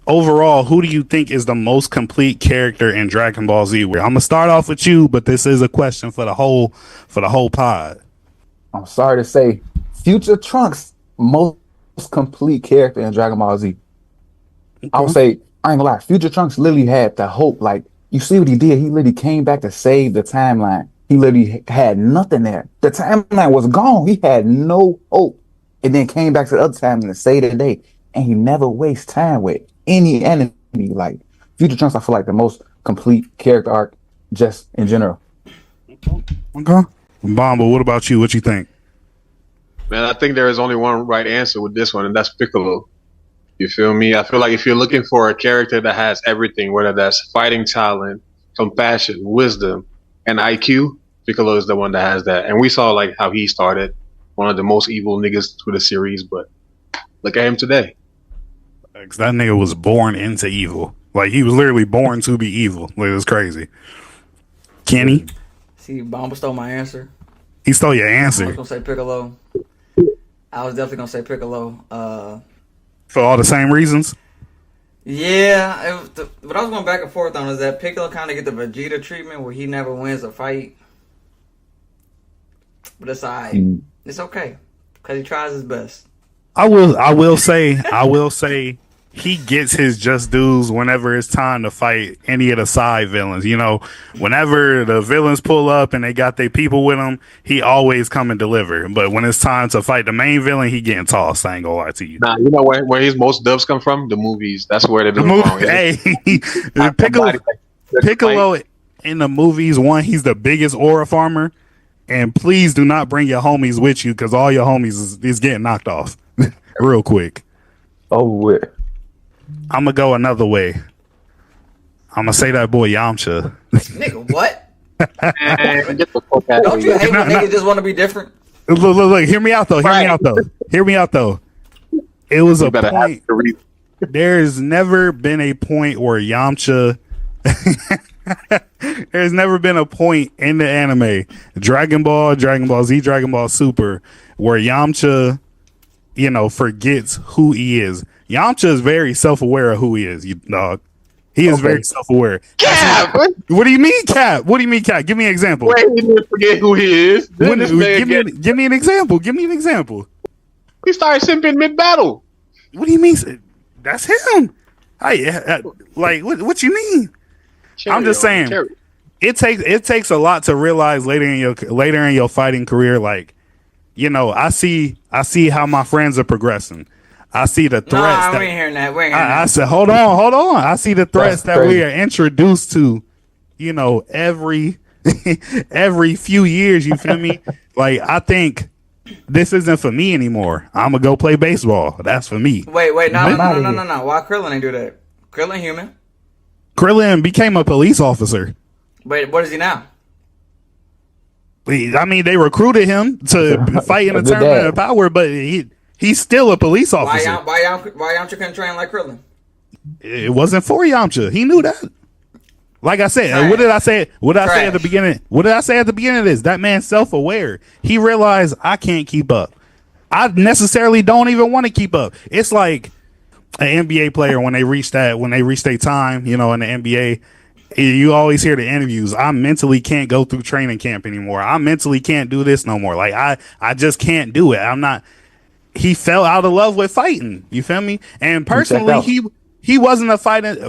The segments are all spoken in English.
overall, who do you think is the most complete character in Dragon Ball Z? I'm gonna start off with you, but this is a question for the whole pod. I'm sorry to say, Future Trunks most complete character in Dragon Ball Z. I would Okay. say, I ain't gonna lie, Future Trunks literally had the hope. Like, you see what he did? He literally came back to save the timeline. He literally had nothing there. The timeline was gone. He had no hope. And then came back to the other timeline to save the day. And he never wastes time with any enemy. Like, Future Trunks, I feel like the most complete character arc just in general. Okay. Bomba, what about you? What you think? Man, I think there is only one right answer with this one, and that's Piccolo. You feel me? I feel like if you're looking for a character that has everything, whether that's fighting talent, compassion, wisdom, and IQ, Piccolo is the one that has that. And we saw like how he started, one of the most evil niggas through the series, but look at him today. 'Cause that nigga was born into evil. Like he was literally born to be evil. Like it was crazy. Kenny, See, Bomba stole my answer. he stole your I was answer gonna say Piccolo. I was definitely gonna say Piccolo. for all the same reasons. Yeah, what I was going back and forth on is that Piccolo kind of get the Vegeta treatment where he never wins a fight, but it's alright. It's okay because he tries his best. I will say, he gets his just dues whenever it's time to fight any of the side villains. You know, whenever the villains pull up and they got their people with them, he always come and deliver. But when it's time to fight the main villain, he getting tossed. I ain't gonna lie to you. Nah, you know where his most dubs come from? The movies. That's where they do The it movie, wrong. hey, Piccolo in the movies, one, he's the biggest aura farmer. And please do not bring your homies with you because all your homies is getting knocked off real quick. Oh, with. I'm gonna go another way. I'm gonna say that boy Yamcha. Nigga, what? Man, get the fuck out of Don't you here. hate when No, niggas just want to be different? Look. Hear me out though. Hear me out though. It was You a better point. have to read. There's never been a point where Yamcha. There's never been a point in the anime, Dragon Ball, Dragon Ball Z, Dragon Ball Super, where Yamcha, forgets who he is. Yamcha is very self-aware of who he is, you dog. He is very self-aware. Cap! What do you mean, Cap? What do you mean, Cap? Give me an example. Wait, he didn't forget who he is. Then this man Give me an example. Give me an example. he started simping mid-battle. What do you mean? That's him. What you mean? I'm just saying. It takes a lot to realize later in your fighting career. Like, I see how my friends are progressing. I see the threats. Nah, we ain't hearing that. We ain't hearing that. I said, hold on. I see the threats that we are introduced to. Every every few years. You feel me? Like, I think this isn't for me anymore. I'm gonna go play baseball. That's for me. Wait, no. Why Krillin ain't do that? Krillin human. Krillin became a police officer. Wait, what is he now? I mean, they recruited him to fight in a tournament of power, but he's still a police officer. Why Yamcha couldn't train like Krillin? It wasn't for Yamcha. He knew that. Like I said, Trash. what did I say? What did I say at the Trash. beginning? What did I say at the beginning of this? That man's self-aware. He realized I can't keep up. I necessarily don't even want to keep up. It's like an NBA player when they reach their time, in the NBA. You always hear the interviews. I mentally can't go through training camp anymore. I mentally can't do this no more. Like I just can't do it. I'm not. He fell out of love with fighting. You feel me? And personally, he wasn't a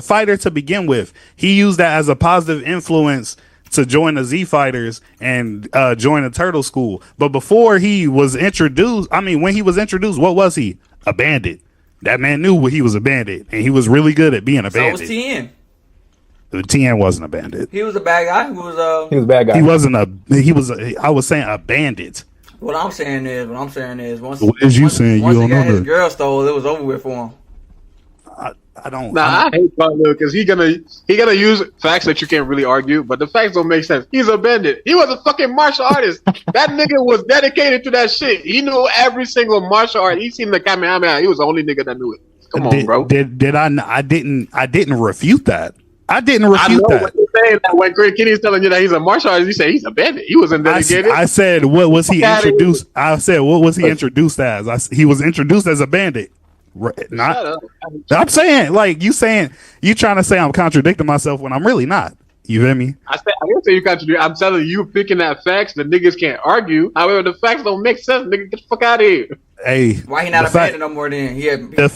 fighter to begin with. He used that as a positive influence to join the Z Fighters and join the Turtle School. But before he was introduced, when he was introduced, what was he? A bandit. That man knew he was a bandit, and he was really good at being a bandit. So was Tien. Tien wasn't a bandit. He was a bad guy. He was a bad guy. He wasn't a. He was. I was saying a bandit. What I'm saying is, once What is you saying? Once You he don't got know his that. girl stole, it was over with for him. I don't. Nah, I hate Carlo because he gonna use facts that you can't really argue, but the facts don't make sense. He's a bandit. He was a fucking martial artist. That nigga was dedicated to that shit. He knew every single martial art. He seen the Kamehameha. He was the only nigga that knew it. Come on, bro. Did I? I didn't refute that. I didn't refute I know that. what you're saying. That when Kenny's telling you that he's a martial artist, you say he's a bandit. He wasn't dedicated. I said, what was he Fuck outta introduced? I said, what was he introduced as? He was introduced as a bandit. Not. Shut up. I'm saying, like, you trying to say I'm contradicting myself when I'm really not. You feel me? I didn't say you contradict. I'm telling you, picking at facts, the niggas can't argue. However, the facts don't make sense. Nigga, get the fuck out of here. Hey, Why he not a fan no more? Then the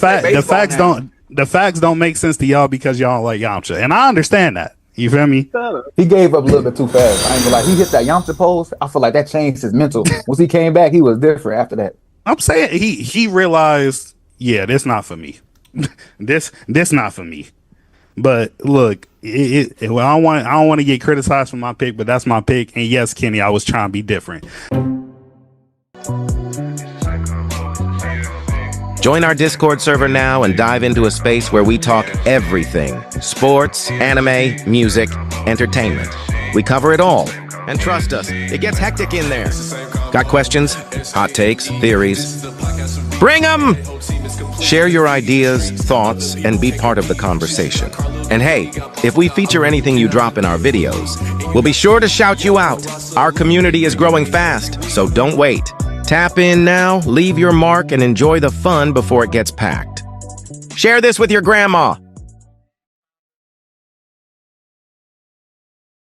facts don't make sense to y'all because y'all don't like Yamcha, and I understand that. You feel me? He gave up a little bit too fast. I ain't gonna lie. He hit that Yamcha pose. I feel like that changed his mental. Once he came back, he was different after that. I'm saying he realized, yeah, this not for me. this not for me. But look, well, I don't want to get criticized for my pick, but that's my pick. And yes, Kenny, I was trying to be different. Join our Discord server now and dive into a space where we talk everything: sports, anime, music, entertainment. We cover it all. And trust us, it gets hectic in there. Got questions, hot takes, theories? Bring them! Share your ideas, thoughts, and be part of the conversation. And hey, if we feature anything you drop in our videos, we'll be sure to shout you out. Our community is growing fast, so don't wait. Tap in now, leave your mark, and enjoy the fun before it gets packed. Share this with your grandma.